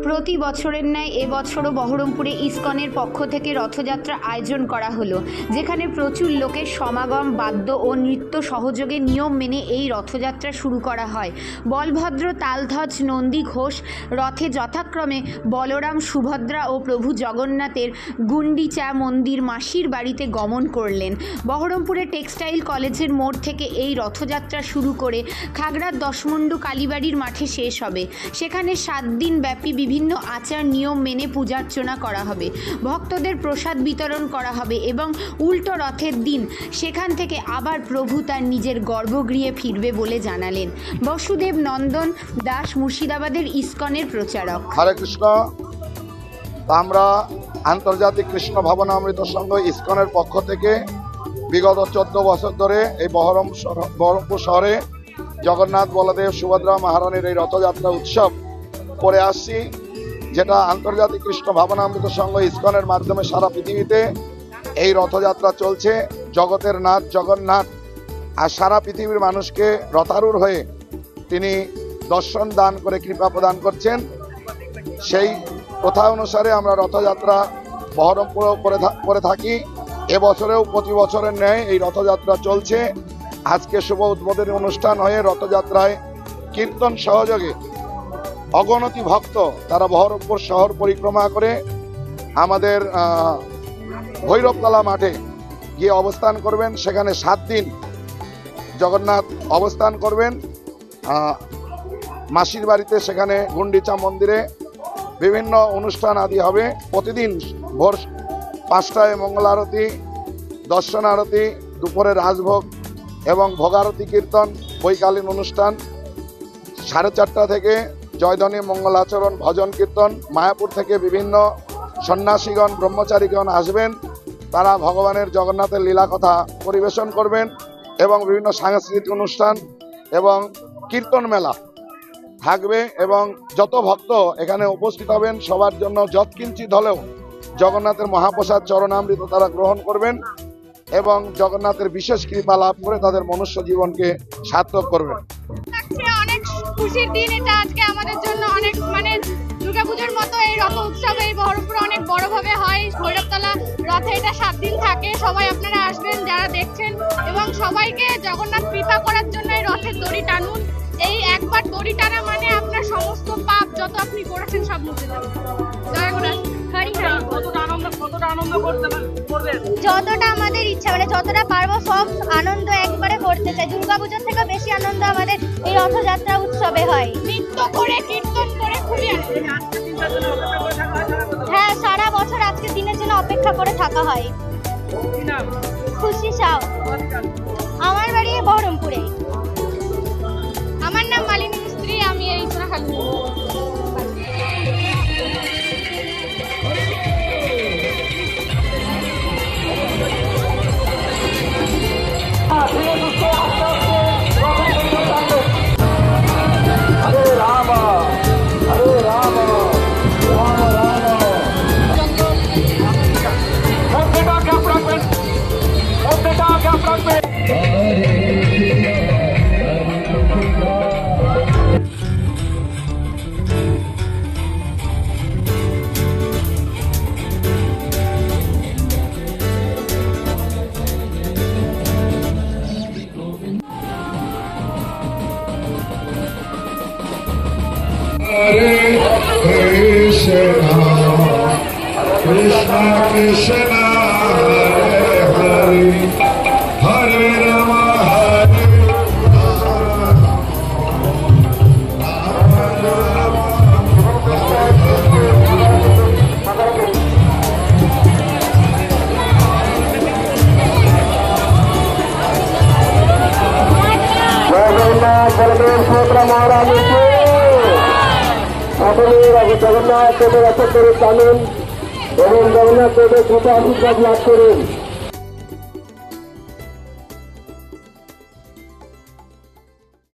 প্রতি বছরের ন্যায় এবছরও বহরমপুরে ইসকনের পক্ষ থেকে রথযাত্রা আয়োজন করা হলো, যেখানে প্রচুর লোকের সমাগম, বাদ্য ও নৃত্য সহযোগে নিয়ম মেনে এই রথযাত্রা শুরু করা হয়। বলভদ্র, তালধ্বজ, নন্দী, ঘোষ রথে যথাক্রমে বলরাম, সুভদ্রা ও প্রভু জগন্নাথের গুন্ডিচা মন্দির মাসির বাড়িতে গমন করলেন। বহরমপুরে টেক্সটাইল কলেজের মোড় থেকে এই রথযাত্রা শুরু করে খাগড়ার দশমুন্ডু কালীবাড়ির মাঠে শেষ হবে। সেখানে 7 দিন ব্যাপী বিভিন্ন আচার নিয়ম মেনে পূজার্চনা করা হবে, ভক্তদের প্রসাদ বিতরণ করা হবে এবং উল্টো রথের দিন সেখান থেকে আবার প্রভু তার নিজের গর্ভগৃহে ফিরবে বলে জানালেন বসুদেব নন্দন দাস, মুর্শিদাবাদের ইসকনের প্রচারক। হরে কৃষ্ণ। আমরা আন্তর্জাতিক কৃষ্ণ ভাবনামৃত সংঘ ইসকনের পক্ষ থেকে বিগত 14 বছর ধরে এই বহরমপুর শহরে জগন্নাথ, বলদেব, সুভদ্রা মহারানীর এই রথযাত্রা উৎসব করে আসছি, যেটা আন্তর্জাতিক কৃষ্ণ ভাবনামৃত সংঘ ইসকনের মাধ্যমে সারা পৃথিবীতে এই রথযাত্রা চলছে। জগতের নাথ জগন্নাথ আর সারা পৃথিবীর মানুষকে রথারূঢ় হয়ে তিনি দর্শন দান করে কৃপা প্রদান করছেন। সেই প্রথা অনুসারে আমরা রথযাত্রা বহরমপুরেও করে থাকি। এবছরেও প্রতি বছরের ন্যায় এই রথযাত্রা চলছে। আজকে শুভ উদ্বোধনী অনুষ্ঠান হয়ে রথযাত্রায় কীর্তন সহযোগে অগণতি ভক্ত তারা বহরমপুর শহর পরিক্রমা করে আমাদের ভৈরবতলা মাঠে গিয়ে অবস্থান করবেন। সেখানে 7 দিন জগন্নাথ অবস্থান করবেন মাসির বাড়িতে। সেখানে গুন্ডিচা মন্দিরে বিভিন্ন অনুষ্ঠান আদি হবে। প্রতিদিন ভোর 5টায় মঙ্গল আরতি, দর্শন আরতি, দুপুরে রাজভোগ এবং ভোগারতি কীর্তন, বৈকালীন অনুষ্ঠান। 4:30 থেকে জয়ধ্বনি, মঙ্গলাচরণ, ভজন কীর্তন। মায়াপুর থেকে বিভিন্ন সন্ন্যাসীগণ, ব্রহ্মচারীগণ আসবেন। তারা ভগবানের জগন্নাথের লীলা কথা পরিবেশন করবেন এবং বিভিন্ন সাংস্কৃতিক অনুষ্ঠান এবং কীর্তন মেলা থাকবে এবং যত ভক্ত এখানে উপস্থিত হবেন সবার জন্য যৎকিঞ্চিত হলেও জগন্নাথের মহাপ্রসাদ চরণামৃত তারা গ্রহণ করবেন এবং জগন্নাথের বিশেষ কৃপা লাভ করে তাদের মনুষ্য জীবনকে সার্থক করবেন। অনেক খুশির দিন এটা আজকে আমাদের জন্য। অনেক দুর্গাপুজোর মতো এই রথ উৎসব এই বহরমপুরে অনেক বড়ভাবে হয়। ভৈরবতলা রথে এটা 7 দিন থাকে। সবাই আপনারা আসবেন যারা দেখছেন এবং সবাইকে জগন্নাথ কৃপা করার জন্য এই রথের দড়ি টানুন। এই একবার দড়ি টানা মানে আপনার সমস্ত পাপ যত আপনি করেছেন সব মুছে যাবে। যতটা আমাদের ইচ্ছা, যতটা পারবো সব আনন্দ একবারে করতে চাই। দুর্গাপুজোর থেকে বেশি আনন্দ আমাদের এই রথযাত্রা উৎসবে হয়। নৃত্য করে, কীর্তন করে খুবই হ্যাঁ, সারা বছর আজকের দিনের জন্য অপেক্ষা করে থাকা হয়। খুশি সাউ। আমার বাড়ি বহরমপুরে। আমার নাম মালিনী মিস্ত্রি, আমি এই Sonakhali. Hare Krishna, Krishna Krishna, Hare Hare, Hare Rama, Hare Rama, Rama Rama, Jagannatha Baladev Subhadra Maharani Jagannath দেবের আশীর্বাদ জানেন এবং জগন্নাথ দেবের কৃপা আশীর্বাদ লাভ করেন।